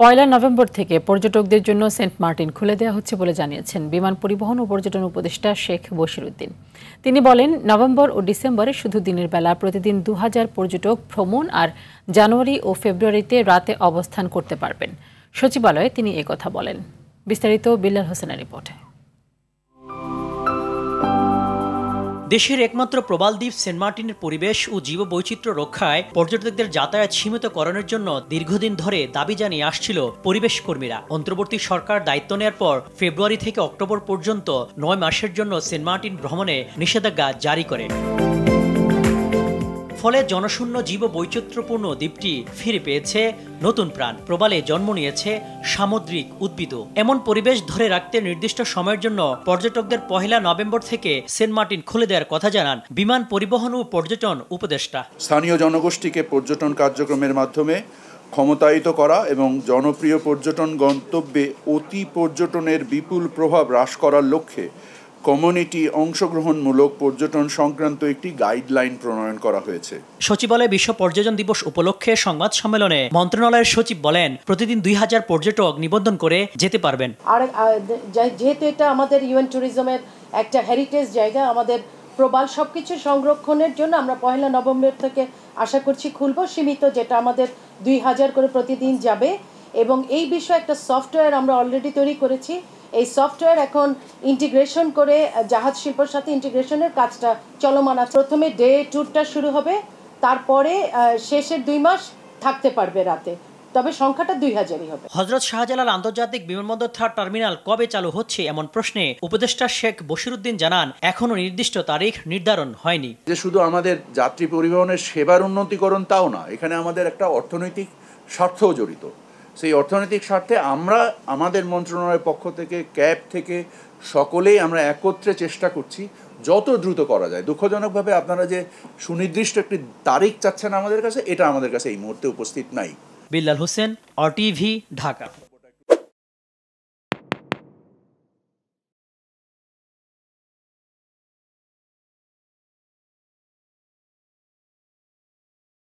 পয়লা November থেকে পর্যটকদের জন্য সেন্ট মার্টিন খুলে দেওয়া হচ্ছে বলে জানিয়েছেন বিমান পরিবহন ও পর্যটন উপদেষ্টা শেখ বশিরউদ্দিন। তিনি বলেন, নভেম্বর ও ডিসেম্বরে শুধু দিনের বেলা প্রতিদিন 2000 পর্যটক ভ্রমণ আর জানুয়ারি ও ফেব্রুয়ারিতে রাতে অবস্থান করতে পারবেন। সচিবালয়ে তিনি একথা বলেন। বিস্তারিত বিল্লাল হোসেনের রিপোর্টে। দেশের একমাত্র প্রবাল দ্বীপ সেন্ট মার্টিনের পরিবেশ ও জীববৈচিত্র্য রক্ষায় পর্যটকদের যাতায়াত সীমিতকরণের জন্য দীর্ঘদিন ধরে দাবি জানিয়ে আসছিল পরিবেশ কর্মীরা। অন্তর্বর্তী সরকার দায়িত্ব নেওয়ার পর ফেব্রুয়ারি থেকে অক্টোবর পর্যন্ত 9 মাসের জন্য সেন্ট মার্টিন ভ্রমণে নিষেধাজ্ঞা জারি করে। ফলে জনশূন্য জীববৈচিত্র্যপূর্ণ দ্বীপটি ফিরে পেয়েছে নতুন প্রাণ। প্রবালে জন্ম নিয়েছে সামুদ্রিক উদ্ভিদ। এমন পরিবেশ ধরে রাখতে নির্দিষ্ট সময়ের জন্য পর্যটকদের পহেলা নভেম্বর থেকে সেন্ট মার্টিন খুলে দেওয়ার কথা জানান বিমান পরিবহন ও পর্যটন উপদেষ্টা। স্থানীয় জনগোষ্ঠীকে পর্যটন কার্যক্রমের মাধ্যমে ক্ষমতায়িত করা এবং জনপ্রিয় পর্যটন গন্তব্যে অতি পর্যটনের বিপুল প্রভাব হ্রাস করার লক্ষ্যে কমিউনিটি অংশগ্রহণমূলক পর্যটন সংক্রান্ত একটি গাইডলাইন প্রণয়ন করা হয়েছে। সচিবালয়ে বিশ্ব পর্যটন দিবস উপলক্ষে সংবাদ সম্মেলনে মন্ত্রণালয়ের সচিব বলেন, প্রতিদিন 2000 পর্যটক নিবন্ধন করে যেতে পারবেন। আর যেহেতু এটা আমাদের ইউএন ট্যুরিজমের একটা হেরিটেজ জায়গা, আমাদের প্রবাল সবকিছু সংরক্ষণের জন্য আমরা পহেলা নভেম্বর থেকে আশা করছি খুলব সীমিত, যেটা আমাদের 2000 করে প্রতিদিন যাবে। এবং এই বিষয়ে একটা সফটওয়্যার আমরা অলরেডি তৈরি করেছি। এই সফটওয়্যার এখন ইন্টিগ্রেশন করে জাহাজ শিল্পের সাথে ইন্টিগ্রেশনের কাজটা চলমান আছে। প্রথমে ডে ট্যুরটা শুরু হবে, তারপরে শেষের 2 মাস থাকতে পারবে রাতে, তবে সংখ্যাটা 2000ই হবে। হযরত শাহজালাল আন্তর্জাতিক বিমানবন্দর টার্মিনাল কবে চালু হচ্ছে এমন প্রশ্নে উপদেষ্টা শেখ বশিরউদ্দিন জানান, এখনো নির্দিষ্ট তারিখ নির্ধারণ হয়নি। যে শুধু আমাদের যাত্রী পরিবহনের সেবার উন্নতিকরণ তাও না, এখানে আমাদের একটা অর্থনৈতিক স্বার্থও জড়িত। সেই অর্থনৈতিক স্বার্থে আমরা আমাদের মন্ত্রণালয়ের পক্ষ থেকে ক্যাব থেকে সকলেই আমরা একত্রে চেষ্টা করছি যত দ্রুত করা যায়। দুঃখজনকভাবে আপনারা যে সুনির্দিষ্ট একটি তারিখ চাচ্ছেন আমাদের কাছে, এটা আমাদের কাছে এই মুহূর্তে উপস্থিত নাই। বিল্লাল হোসেন, RTV, ঢাকা।